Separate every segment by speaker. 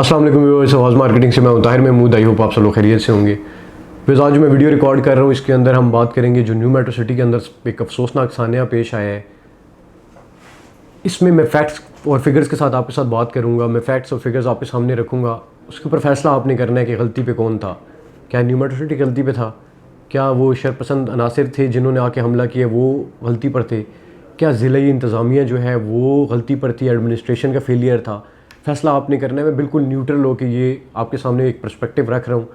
Speaker 1: अस्सलाम वालेकुम व्यूअर्स, आवाज़ मार्केटिंग से मैं हूं ताहिर महमूद। आई होप आप सब लोग खैरियत से होंगे। फिर आज जो मैं वीडियो रिकॉर्ड कर रहा हूं इसके अंदर हम बात करेंगे जो न्यू मेट्रो सिटी के अंदर एक अफसोसनाक सान्या पेश आया है। इसमें मैं फैक्ट्स और फिगर्स के साथ आपके साथ बात करूंगा। मैं फैक्ट्स और फिगर्स आपके सामने रखूंगा, उसके ऊपर फैसला आपने करना है कि गलती पे कौन था। क्या न्यू मेट्रो सिटी गलती पे था? क्या वो शरपसंद अनासिर थे जिन्होंने आके हमला किया वो गलती पर थे? क्या ज़िले इंतज़ामिया जो है वो गलती पर थी? एडमिनिस्ट्रेशन का फेलियर था? फैसला आपने करना है। मैं बिल्कुल न्यूट्रल हो कि ये आपके सामने एक पर्सपेक्टिव रख रहा हूँ।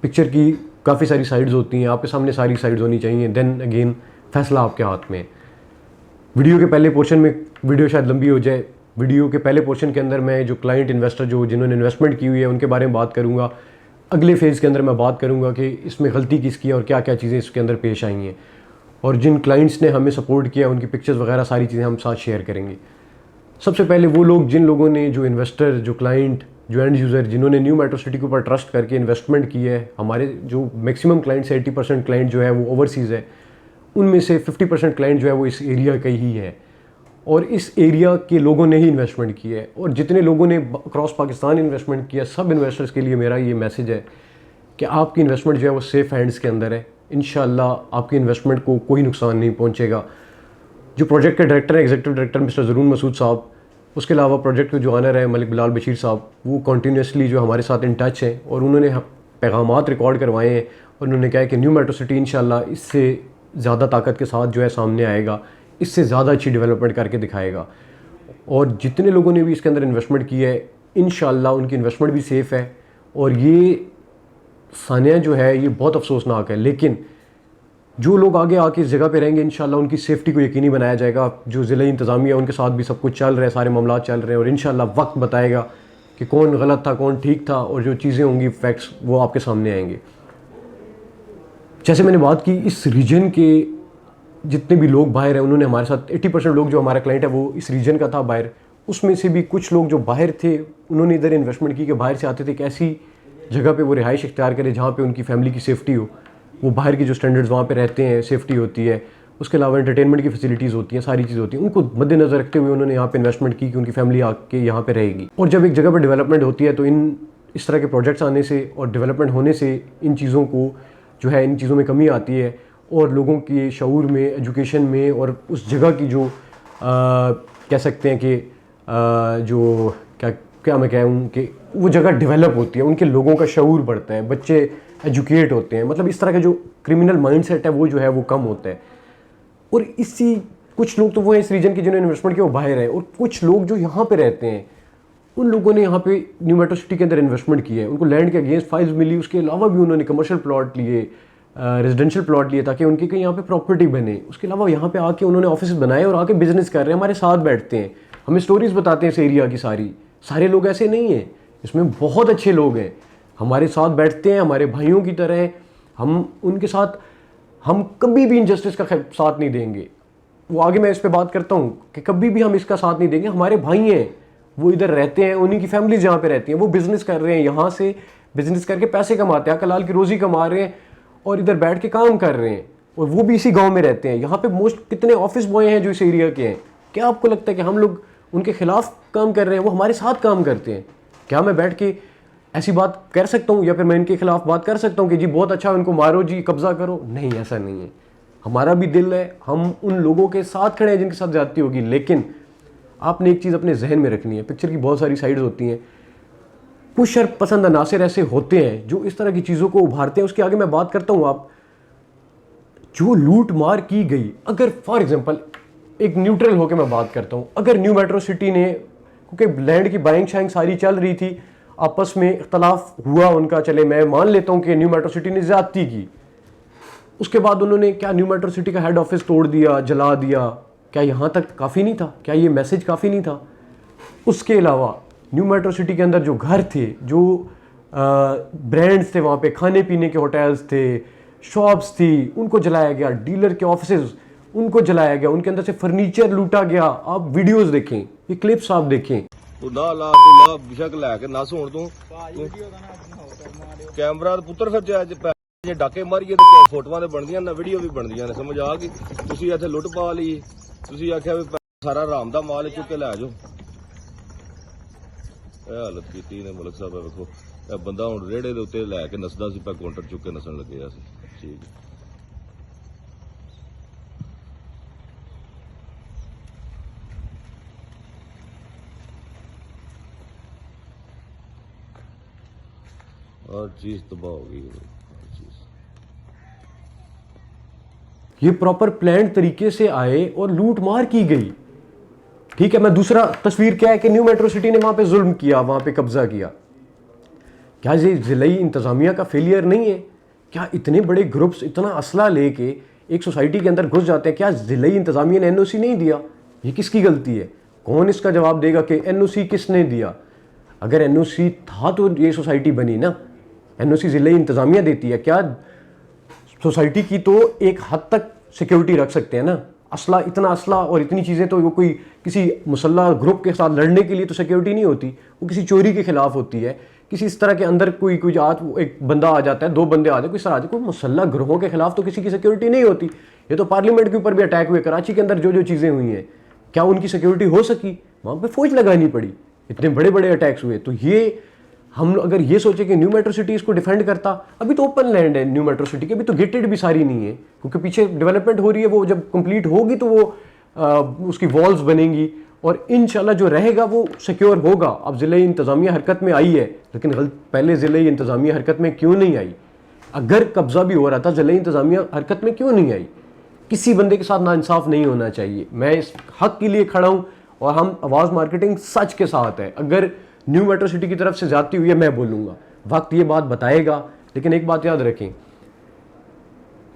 Speaker 1: पिक्चर की काफ़ी सारी साइड्स होती हैं, आपके सामने सारी साइड्स होनी चाहिए, देन अगेन फैसला आपके हाथ में है। वीडियो के पहले पोर्शन में, वीडियो शायद लंबी हो जाए, वीडियो के पहले पोर्शन के अंदर मैं जो क्लाइंट इन्वेस्टर जो जिन्होंने इन्वेस्टमेंट की हुई है उनके बारे में बात करूँगा। अगले फेज़ के अंदर मैं बात करूँगा कि इसमें गलती किसकी है और क्या क्या चीज़ें इसके अंदर पेश आई हैं, और जिन क्लाइंट्स ने हमें सपोर्ट किया उनकी पिक्चर्स वगैरह सारी चीज़ें हम साथ शेयर करेंगे। सबसे पहले वो लोग, जिन लोगों ने, जो इन्वेस्टर, जो क्लाइंट, जो एंड यूज़र, जिन्होंने न्यू मेट्रो सिटी के ऊपर ट्रस्ट करके इन्वेस्टमेंट की है। हमारे जो मैक्सिमम क्लाइंट्स 80% क्लाइंट जो है वो ओवरसीज़ है, उनमें से 50% क्लाइंट जो है वो इस एरिया का ही है और इस एरिया के लोगों ने ही इन्वेस्टमेंट की है। और जितने लोगों ने क्रॉस पाकिस्तान इन्वेस्टमेंट किया, सब इन्वेस्टर्स के लिए मेरा ये मैसेज है कि आपकी इन्वेस्टमेंट जो है वो सेफ़ हैंड्स के अंदर है। इंशाल्लाह आपकी इन्वेस्टमेंट को कोई नुकसान नहीं पहुँचेगा। जो प्रोजेक्ट के डायरेक्टर है, एग्जीक्यूटिव डायरेक्टर मिस्टर ज़रून मसूद साहब, उसके अलावा प्रोजेक्ट के जो ऑनर है मलिक बिलाल बशीर साहब, वो कॉन्टीन्यूसली जो हमारे साथ इन टच हैं और उन्होंने पैगामात रिकॉर्ड करवाए हैं और उन्होंने कहा है कि न्यू मेट्रो सिटी इंशाल्लाह इससे ज़्यादा ताकत के साथ जो है सामने आएगा, इससे ज़्यादा अच्छी डेवलपमेंट करके दिखाएगा। और जितने लोगों ने भी इसके अंदर इन्वेस्टमेंट की है इंशाल्लाह उनकी इन्वेस्टमेंट भी सेफ़ है। और ये सान्या जो है ये बहुत अफसोसनाक है, लेकिन जो लोग आगे आके इस जगह पे रहेंगे इंशाल्लाह उनकी सेफ्टी को यकीनी बनाया जाएगा। जो ज़िला इंतज़ामिया उनके साथ भी सब कुछ चल रहा है, सारे मामला चल रहे हैं और इंशाल्लाह वक्त बताएगा कि कौन गलत था कौन ठीक था, और जो चीज़ें होंगी फैक्ट्स वो आपके सामने आएंगे। जैसे मैंने बात की, इस रीजन के जितने भी लोग बाहर हैं उन्होंने हमारे साथ 80% लोग जो हमारा क्लाइंट है वो इस रीजन का था बाहर। उसमें से भी कुछ लोग जो बाहर थे उन्होंने इधर इन्वेस्टमेंट की कि बाहर से आते थे कि ऐसी जगह पर वो रिहाइश इख्तियार करें जहाँ पर उनकी फैमिली की सेफ्टी हो, वो बाहर की जो स्टैंडर्ड्स वहाँ पे रहते हैं सेफ्टी होती है, उसके अलावा एंटरटेनमेंट की फैसिलिटीज़ होती हैं, सारी चीज़ होती हैं, उनको मद्देनज़र रखते हुए उन्होंने यहाँ पे इन्वेस्टमेंट की कि उनकी फैमिली आके यहाँ पे रहेगी। और जब एक जगह पर डेवलपमेंट होती है तो इस तरह के प्रोजेक्ट्स आने से और डेवलपमेंट होने से इन चीज़ों को जो है, इन चीज़ों में कमी आती है और लोगों के शऊर में, एजुकेशन में और उस जगह की जो कह सकते हैं कि जो क्या मैं कहूँ कि वो जगह डेवलप होती है, उनके लोगों का शऊर बढ़ता है, बच्चे एजुकेट होते हैं, मतलब इस तरह का जो क्रिमिनल माइंडसेट है वो जो है वो कम होता है। और इसी कुछ लोग तो वो हैं इस रीजन के जिन्होंने इन्वेस्टमेंट किया वो बाहर है, और कुछ लोग जो यहाँ पे रहते हैं उन लोगों ने यहाँ पे न्यू मेट्रो सिटी के अंदर इन्वेस्टमेंट किया है, उनको लैंड के अगेंस्ट फाइल्स मिली, उसके अलावा भी उन्होंने कमर्शियल प्लॉट लिए, रेजिडेंशियल प्लॉट लिए ताकि उनकी कहीं यहाँ पे प्रॉपर्टी बने। उसके अलावा यहाँ पे आके उन्होंने ऑफिस बनाए और आके बिजनेस कर रहे हैं, हमारे साथ बैठते हैं, हमें स्टोरीज बताते हैं इस एरिया की। सारे लोग ऐसे नहीं हैं, इसमें बहुत अच्छे लोग हैं, हमारे साथ बैठते हैं, हमारे भाइयों की तरह। हम उनके साथ, हम कभी भी इनजस्टिस का साथ नहीं देंगे। वो आगे मैं इस पे बात करता हूँ कि कभी भी हम इसका साथ नहीं देंगे। हमारे भाई हैं, वो इधर रहते हैं, उन्हीं की फैमिलीज यहाँ पे रहती हैं, वो बिजनेस कर रहे हैं, यहाँ से बिजनेस करके पैसे कमाते हैं, हलाल की रोज़ी कमा रहे हैं और इधर बैठ के काम कर रहे हैं, और वो भी इसी गाँव में रहते हैं। यहाँ पे मोस्ट कितने ऑफिस बॉय हैं जो इस एरिया के हैं। क्या आपको लगता है कि हम लोग उनके खिलाफ काम कर रहे हैं? वो हमारे साथ काम करते हैं। क्या मैं बैठ के ऐसी बात कर सकता हूँ या फिर मैं इनके खिलाफ बात कर सकता हूँ कि जी बहुत अच्छा इनको मारो, जी कब्जा करो? नहीं, ऐसा नहीं है। हमारा भी दिल है, हम उन लोगों के साथ खड़े हैं जिनके साथ ज्यादती होगी, लेकिन आपने एक चीज़ अपने जहन में रखनी है। पिक्चर की बहुत सारी साइड्स होती हैं, कुछ शरपसंद अनासिर ऐसे होते हैं जो इस तरह की चीज़ों को उभारते हैं। उसके आगे मैं बात करता हूँ। आप जो लूट मार की गई, अगर फॉर एग्जाम्पल एक न्यूट्रल होकर मैं बात करता हूँ, अगर न्यू मेट्रो सिटी ने, क्योंकि लैंड की बाइंग शाइंग सारी चल रही थी, आपस में इख्तलाफ हुआ उनका, चले मैं मान लेता हूँ कि न्यू मेट्रो सिटी ने ज्यादती की, उसके बाद उन्होंने क्या न्यू मेट्रो सिटी का हेड ऑफिस तोड़ दिया, जला दिया? क्या यहाँ तक काफ़ी नहीं था? क्या ये मैसेज काफ़ी नहीं था? उसके अलावा न्यू मेट्रो सिटी के अंदर जो घर थे, जो ब्रांड्स थे, वहाँ पे खाने पीने के होटल्स थे, शॉप्स थी, उनको जलाया गया। डीलर के ऑफिसेज उनको जलाया गया, उनके अंदर से फर्नीचर लूटा गया। आप वीडियोस देखें, ये क्लिप्स आप देखें।
Speaker 2: तू ला बेशक लैके नस होण तू कैमरा पुत्र फिर जे डाके मारीए तो फोटोआं ते बनदियां ना, वीडियो भी बनदियां ने। समझ आ गई? तुसीं इत्थे लुੱਟ पा ਲਈ, तुसीं आख्या भी सारा हराम दा माल चुक के लै जाओ। ਇਹ ਹਾਲਤ ਕੀਤੀ ਨੇ ਮਲਕ ਸਾਹਿਬ। ਵੇਖੋ ਇਹ ਬੰਦਾ ਹੁਣ ਰੇੜੇ ਦੇ ਉੱਤੇ ਲੈ ਕੇ ਨਸਦਾ ਸੀ, ਪਾ ਕਾਊਂਟਰ ਚੁੱਕ ਕੇ ਨਸਣ ਲੱਗਿਆ ਸੀ। ਠੀਕ हर चीज तबाह हो गई है, हर चीज।
Speaker 1: ये प्रॉपर प्लान्ड तरीके से आए और लूट मार की गई। ठीक है, मैं दूसरा तस्वीर क्या है कि न्यू मेट्रो सिटी ने वहां पे जुल्म किया, वहां पे कब्जा किया। क्या ये जिलाई इंतजामिया का फेलियर नहीं है? क्या इतने बड़े ग्रुप्स इतना असला लेके एक सोसाइटी के अंदर घुस जाते हैं? क्या जिलाई इंतजामिया ने एनओसी नहीं दिया? ये किसकी गलती है? कौन इसका जवाब देगा कि एनओसी किसने दिया? अगर एनओसी था तो ये सोसाइटी बनी ना। एनओसी जिले इंतजामिया देती है। क्या सोसाइटी की तो एक हद तक सिक्योरिटी रख सकते हैं ना। असला, इतना असला और इतनी चीज़ें तो वो कोई किसी मुसल्ला ग्रुप के साथ लड़ने के लिए तो सिक्योरिटी नहीं होती, वो किसी चोरी के खिलाफ होती है। किसी इस तरह के अंदर कोई एक बंदा आ जाता है, दो बंदे आ जाते, कोई सर आ जाए, कोई मुसल्ला ग्रोहों के खिलाफ तो किसी की सिक्योरिटी नहीं होती। ये तो पार्लियामेंट के ऊपर भी अटैक हुए, कराची के अंदर जो जो चीज़ें हुई हैं, क्या उनकी सिक्योरिटी हो सकी? वहाँ पर फौज लगानी पड़ी, इतने बड़े बड़े अटैक्स हुए। तो ये हम अगर ये सोचे कि न्यू मेट्रो सिटी इसको डिफेंड करता, अभी तो ओपन लैंड है न्यू मेट्रो सिटी की, अभी तो गेटेड भी सारी नहीं है, क्योंकि पीछे डेवलपमेंट हो रही है। वो जब कंप्लीट होगी तो वो उसकी वॉल्स बनेंगी और इंशाल्लाह जो रहेगा वो सिक्योर होगा। अब ज़िले इंतज़ामिया हरकत में आई है, लेकिन पहले ज़िले इंतज़ामिया हरकत में क्यों नहीं आई? अगर कब्ज़ा भी हो रहा था, ज़िले इंतज़ामिया हरकत में क्यों नहीं आई? किसी बंदे के साथ नाइंसाफ़ नहीं होना चाहिए। मैं इस हक़ के लिए खड़ा हूँ और हम आवाज़ मार्केटिंग सच के साथ है। अगर न्यू मेट्रो सिटी की तरफ से जाती हुई है, मैं बोलूँगा, वक्त ये बात बताएगा। लेकिन एक बात याद रखें,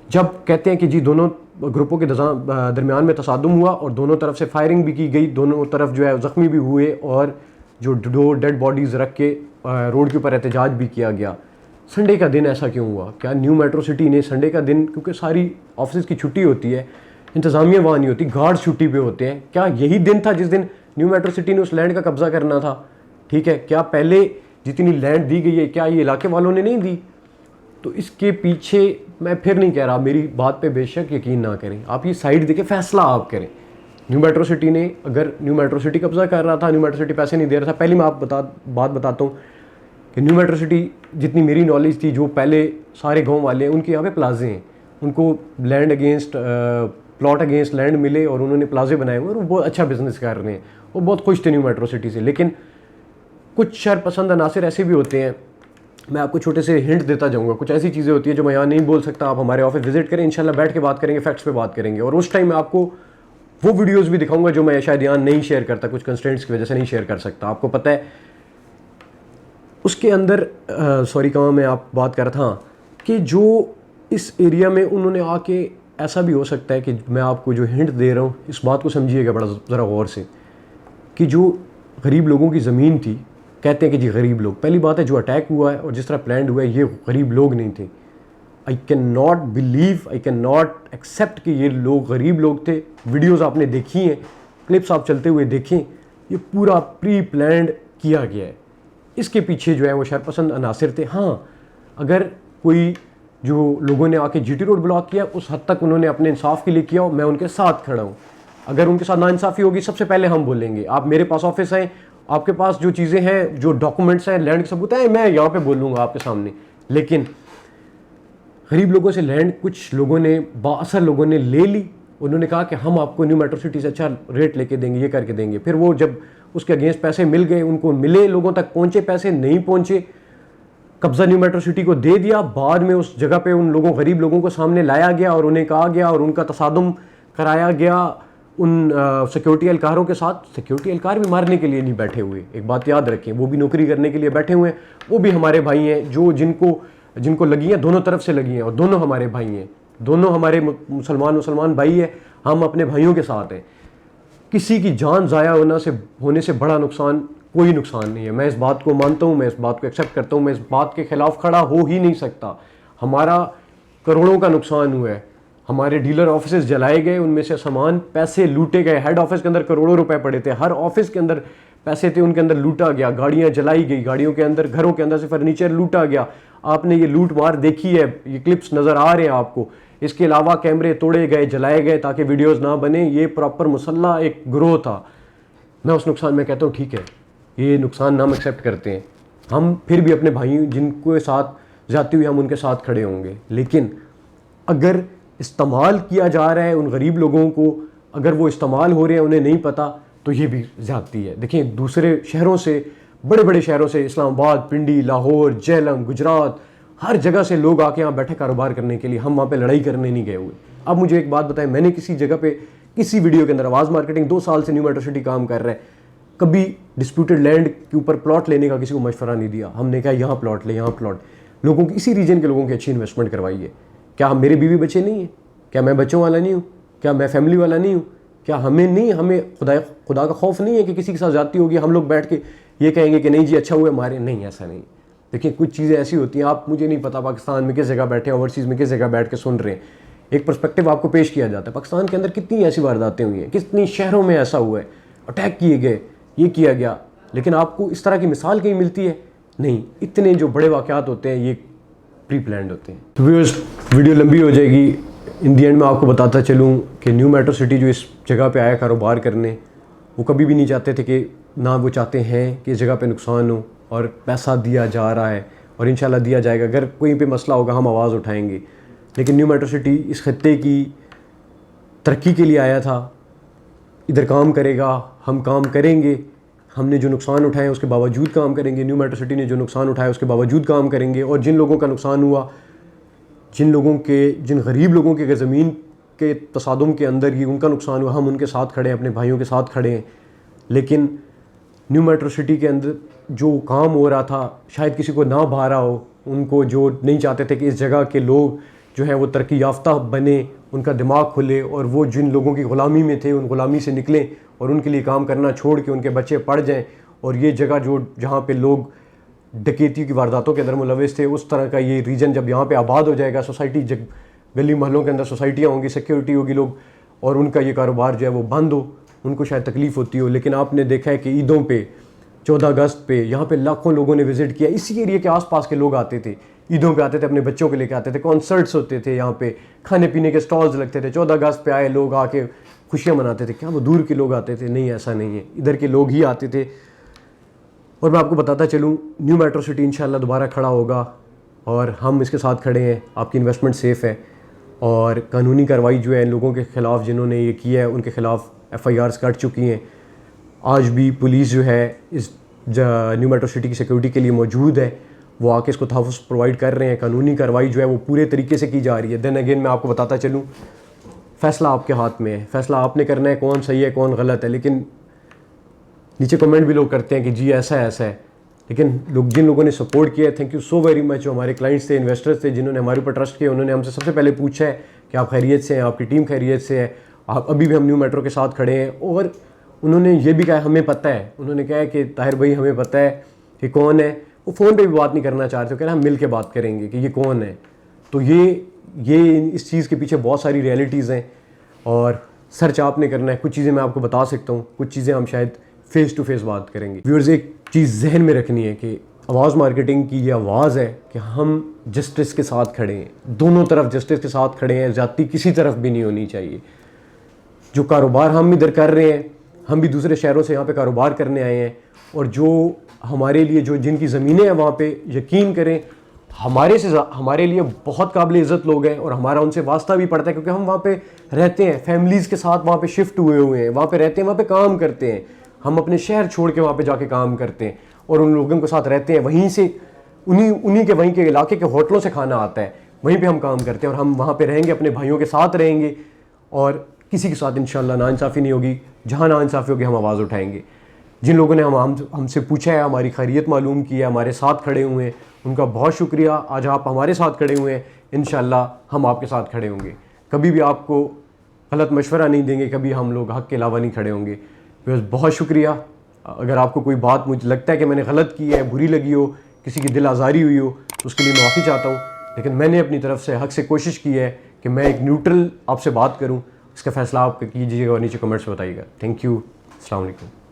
Speaker 1: जब कहते हैं कि जी दोनों ग्रुपों के दरमियान में तसादुम हुआ और दोनों तरफ से फायरिंग भी की गई, दोनों तरफ जो है ज़ख्मी भी हुए और जो दो डेड बॉडीज़ रख के रोड के ऊपर एहतजाज भी किया गया। संडे का दिन ऐसा क्यों हुआ? क्या न्यू मेट्रो सिटी ने संडे का दिन, क्योंकि सारी ऑफिस की छुट्टी होती है, इंतज़ामिया वहाँ नहीं होती, गार्ड्स छुट्टी पे होते हैं, क्या यही दिन था जिस दिन न्यू मेट्रो सिटी ने उस लैंड का कब्ज़ा करना था? ठीक है, क्या पहले जितनी लैंड दी गई है क्या ये इलाके वालों ने नहीं दी? तो इसके पीछे मैं फिर नहीं कह रहा, मेरी बात पे बेशक यकीन ना करें, आप ये साइड देके फैसला आप करें। न्यू मेट्रो सिटी ने, अगर न्यू मेट्रो सिटी कब्जा कर रहा था, न्यू मेट्रो सिटी पैसे नहीं दे रहा था, पहले मैं बात बताता हूँ कि न्यू मेट्रो सिटी, जितनी मेरी नॉलेज थी, जो पहले सारे गाँव वाले हैं उनके यहाँ पे प्लाजे हैं, उनको land against plot against land मिले और उन्होंने प्लाजे बनाए हुए और वो बहुत अच्छा बिजनेस कर रहे हैं, वो बहुत खुश थे न्यू मेट्रो सिटी से। लेकिन कुछ शरपसंद अनासिर ऐसे भी होते हैं, मैं आपको छोटे से हिंट देता जाऊंगा, कुछ ऐसी चीज़ें होती हैं जो मैं यहाँ नहीं बोल सकता। आप हमारे ऑफिस विजिट करें, इंशाल्लाह बैठ के बात करेंगे, फैक्ट्स पे बात करेंगे और उस टाइम मैं आपको वो वीडियोस भी दिखाऊंगा जो मैं शायद यहाँ नहीं शेयर करता, कुछ कंस्ट्रेंट्स की वजह से नहीं शेयर कर सकता। आपको पता है उसके अंदर सॉरी कहाँ मैं आप बात कर रहा था कि जो इस एरिया में उन्होंने आके, ऐसा भी हो सकता है कि मैं आपको जो हिंट दे रहा हूँ इस बात को समझिएगा बड़ा ज़रा गौर से, कि जो गरीब लोगों की ज़मीन थी, कहते हैं कि जी गरीब लोग, पहली बात है जो अटैक हुआ है और जिस तरह प्लान हुआ है ये गरीब लोग नहीं थे। I can not believe, I can not accept कि ये लोग गरीब लोग थे। वीडियोज़ आपने देखी हैं, क्लिप्स आप चलते हुए देखें, ये पूरा प्री प्लान्ड किया गया है। इसके पीछे जो है वो शरपसंद अनासिर थे। हाँ, अगर कोई जो लोगों ने आके जीटी रोड ब्लॉक किया, उस हद तक उन्होंने अपने इंसाफ के लिए किया और मैं उनके साथ खड़ा हूँ। अगर उनके साथ नाइंसाफ़ी होगी, सबसे पहले हम बोलेंगे। आप मेरे पास ऑफिस हैं, आपके पास जो चीज़ें हैं, जो डॉक्यूमेंट्स हैं, लैंड के सबूत हैं, मैं यहाँ पे बोलूँगा आपके सामने। लेकिन गरीब लोगों से लैंड कुछ लोगों ने, बाअसर लोगों ने ले ली। उन्होंने कहा कि हम आपको न्यू मेट्रो सिटी से अच्छा रेट लेके देंगे, ये करके देंगे। फिर वो जब उसके अगेंस्ट पैसे मिल गए, उनको मिले, लोगों तक पहुँचे पैसे, नहीं पहुँचे, कब्जा न्यू मेट्रो सिटी को दे दिया। बाद में उस जगह पे उन लोगों, गरीब लोगों को सामने लाया गया और उन्हें कहा गया और उनका तसादुम कराया गया उन सिक्योरिटी एहलकारों के साथ। सिक्योरिटी एहलकार भी मारने के लिए नहीं बैठे हुए, एक बात याद रखें, वो भी नौकरी करने के लिए बैठे हुए हैं। वो भी हमारे भाई हैं, जो जिनको लगी हैं, दोनों तरफ से लगी हैं और दोनों हमारे भाई हैं, दोनों हमारे मुसलमान भाई हैं। हम अपने भाइयों के साथ हैं। किसी की जान ज़ाया होने से बड़ा नुकसान कोई नुकसान नहीं है। मैं इस बात को मानता हूँ, मैं इस बात को एक्सेप्ट करता हूँ, मैं इस बात के खिलाफ खड़ा हो ही नहीं सकता। हमारा करोड़ों का नुकसान हुआ है, हमारे डीलर ऑफिस जलाए गए, उनमें से सामान, पैसे लूटे गए। हेड ऑफिस के अंदर करोड़ों रुपए पड़े थे, हर ऑफिस के अंदर पैसे थे, उनके अंदर लूटा गया, गाड़ियाँ जलाई गई, गाड़ियों के अंदर, घरों के अंदर से फर्नीचर लूटा गया। आपने ये लूट मार देखी है, ये क्लिप्स नज़र आ रहे हैं आपको। इसके अलावा कैमरे तोड़े गए, जलाए गए ताकि वीडियोज़ ना बने। ये प्रॉपर मुसल्ला एक ग्रोह था। मैं उस नुकसान में कहता हूँ ठीक है, ये नुकसान हम एक्सेप्ट करते हैं। हम फिर भी अपने भाई जिनको साथ जाती हुई हम उनके साथ खड़े होंगे, लेकिन अगर इस्तेमाल किया जा रहा है उन गरीब लोगों को, अगर वो इस्तेमाल हो रहे हैं उन्हें नहीं पता, तो ये भी ज़्यादती है। देखिए दूसरे शहरों से, बड़े बड़े शहरों से, इस्लामाबाद, पिंडी, लाहौर, झेलम, गुजरात, हर जगह से लोग आके यहाँ बैठे कारोबार करने के लिए। हम वहाँ पे लड़ाई करने नहीं गए हुए। अब मुझे एक बात बताएं, मैंने किसी जगह पे किसी वीडियो के अंदर, आवाज़ मार्केटिंग 2 साल से न्यू मेट्रो सिटी काम कर रहा है, कभी डिस्प्यूटेड लैंड के ऊपर प्लॉट लेने का किसी को मशवरा नहीं दिया। हमने कहा यहाँ प्लॉट ले, यहाँ प्लॉट, लोगों की, इसी रीजन के लोगों की अच्छी इन्वेस्टमेंट करवाइए। क्या हम, मेरे बीवी बच्चे नहीं हैं? क्या मैं बच्चों वाला नहीं हूँ? क्या मैं फैमिली वाला नहीं हूँ? क्या हमें खुदा का खौफ नहीं है कि किसी के साथ जाती होगी, हम लोग बैठ के ये कहेंगे कि नहीं जी अच्छा हुआ हमारे? नहीं, ऐसा नहीं। देखिए कुछ चीज़ें ऐसी होती हैं, आप, मुझे नहीं पता पाकिस्तान में किस जगह बैठे हैं, ओवरसीज़ में किस जगह बैठ के सुन रहे हैं, एक पर्सपेक्टिव आपको पेश किया जाता है। पाकिस्तान के अंदर कितनी ऐसी वारदातें हुई हैं, कितनी शहरों में ऐसा हुआ है, अटैक किए गए, ये किया गया, लेकिन आपको इस तरह की मिसाल कहीं मिलती है? नहीं। इतने जो बड़े वाक़यात होते हैं ये प्री प्लान्ड होते हैं। तो व्यूअर्स, वीडियो लंबी हो जाएगी। इन दी एंड मैं आपको बताता चलूँ कि न्यू मेट्रो सिटी जो इस जगह पे आया कारोबार करने, वो कभी भी नहीं चाहते थे कि, ना वो चाहते हैं कि इस जगह पे नुकसान हो, और पैसा दिया जा रहा है और इंशाल्लाह दिया जाएगा। अगर कोई पे मसला होगा हम आवाज़ उठाएंगे। लेकिन न्यू मेट्रो सिटी इस खत्ते की तरक्की के लिए आया था, इधर काम करेगा, हम काम करेंगे। हमने जो नुकसान उठाए उसके बावजूद काम करेंगे। न्यू मेट्रो सिटी ने जो नुकसान उठाया उसके बावजूद काम करेंगे। और जिन लोगों का नुकसान हुआ, जिन गरीब लोगों के ज़मीन के तसादुम के अंदर ही उनका नुकसान हुआ, हम उनके साथ खड़े हैं, अपने भाइयों के साथ खड़े हैं। लेकिन न्यू मेट्रो सिटी के अंदर जो काम हो रहा था, शायद किसी को ना भा रहा हो, उनको जो नहीं चाहते थे कि इस जगह के लोग जो हैं वो तरक्की याफ्ता बने, उनका दिमाग खुले, और वो जिन लोगों की ग़ुलामी में थे उन ग़ुलामी से निकलें और उनके लिए काम करना छोड़ के उनके बच्चे पढ़ जाएं। और ये जगह जो, जहाँ पे लोग डकैती की वारदातों के अंदर मुलविस थे, उस तरह का ये रीजन जब यहाँ पे आबाद हो जाएगा, सोसाइटी, गली मोहल्लों के अंदर सोसाइटियाँ होंगी, सिक्योरिटी होगी, लोग, और उनका ये कारोबार जो है वो बंद हो, उनको शायद तकलीफ़ होती हो। लेकिन आपने देखा है कि ईदों पे, 14 अगस्त पे यहाँ पे लाखों लोगों ने विज़िट किया। इसी एरिया के आसपास के लोग आते थे, ईदों पे आते थे, अपने बच्चों को लेकर आते थे, कॉन्सर्ट्स होते थे, यहाँ पे खाने पीने के स्टॉल्स लगते थे। 14 अगस्त पे आए लोग, आके खुशियाँ मनाते थे। क्या वो दूर के लोग आते थे? नहीं, ऐसा नहीं है, इधर के लोग ही आते थे। और मैं आपको बताता चलूँ, न्यू मेट्रो सिटी इंशाल्लाह दोबारा खड़ा होगा और हम इसके साथ खड़े हैं। आपकी इन्वेस्टमेंट सेफ़ है, और कानूनी कार्रवाई जो है लोगों के ख़िलाफ़ जिन्होंने ये किया है उनके ख़िलाफ़ FIRs कट चुकी हैं। आज भी पुलिस जो है इस न्यू मेट्रो सिटी की सिक्योरिटी के लिए मौजूद है, वो आके इसको तहफ़्फ़ुज़ प्रोवाइड कर रहे हैं। कानूनी कार्रवाई जो है वो पूरे तरीके से की जा रही है। देन अगेन मैं आपको बताता चलूँ, फ़ैसला आपके हाथ में है, फ़ैसला आपने करना है, कौन सही है कौन गलत है। लेकिन नीचे कमेंट भी लोग करते हैं कि जी ऐसा है ऐसा है, लेकिन जिन लोगों ने सपोर्ट किया है, thank you so very much. जो हमारे क्लाइंट्स थे, इन्वेस्टर्स थे, जिन्होंने हमारे ऊपर ट्रस्ट किया, उन्होंने हमसे सबसे पहले पूछा है कि आप खैरियत से हैं, आपकी टीम खैरियत से है, आप अभी भी हम न्यू मेट्रो के साथ खड़े हैं। और उन्होंने ये भी कहा हमें पता है, उन्होंने कहा है कि ताहिर भाई हमें पता है कि कौन है। वो फ़ोन पे भी बात नहीं करना चाहते, कह रहे हम मिल के बात करेंगे कि ये कौन है। तो ये इस चीज़ के पीछे बहुत सारी रियलिटीज़ हैं, और सर्च आपने करना है। कुछ चीज़ें मैं आपको बता सकता हूँ, कुछ चीज़ें हम शायद फ़ेस टू फेस बात करेंगे। व्यूअर्स, एक चीज़ जहन में रखनी है कि आवाज़ मार्केटिंग की ये आवाज़ है कि हम जस्टिस के साथ खड़े हैं, दोनों तरफ जस्टिस के साथ खड़े हैं। ज़्यादती किसी तरफ भी नहीं होनी चाहिए। जो कारोबार हम इधर कर रहे हैं, हम भी दूसरे शहरों से यहाँ पे कारोबार करने आए हैं, और जो हमारे लिए, जो जिनकी ज़मीनें हैं वहाँ पे, यकीन करें हमारे लिए बहुत काबिल इज़्ज़त लोग हैं, और हमारा उनसे वास्ता भी पड़ता है, क्योंकि हम वहाँ पे रहते हैं, फैमिलीज़ के साथ वहाँ पे शिफ्ट हुए हैं, वहाँ पे रहते हैं, वहाँ पे काम करते हैं। हम अपने शहर छोड़ के वहाँ पे जाके काम करते हैं, और उन लोगों के साथ रहते हैं। वहीं से वहीं के इलाके के होटलों से खाना आता है, वहीं पे हम काम करते हैं, और हम वहाँ पे रहेंगे, अपने भाइयों के साथ रहेंगे, और किसी के साथ इंशाल्लाह नाइंसाफ़ी नहीं होगी। जहाँ नाइंसाफ़ी होगी हम आवाज़ उठाएंगे। जिन लोगों ने हमसे पूछा है, हमारी खैरियत मालूम की है, हमारे साथ खड़े हुए हैं, उनका बहुत शुक्रिया। आज आप हमारे साथ खड़े हुए हैं, इंशाल्लाह हम आपके साथ खड़े होंगे। कभी भी आपको गलत मशवरा नहीं देंगे, कभी हम लोग हक़ के अलावा नहीं खड़े होंगे। बस बहुत शुक्रिया। अगर आपको कोई बात मुझे लगता है कि मैंने गलत की है, बुरी लगी हो, किसी की दिल आज़ारी हुई हो, तो उसके लिए माफ़ी चाहता हूँ। लेकिन मैंने अपनी तरफ से हक़ से कोशिश की है कि मैं एक न्यूट्रल आपसे बात करूँ। इसका फ़ैसला आप कीजिएगा और नीचे कमेंट्स में बताइएगा। Thank you. अस्सलाम वालेकुम।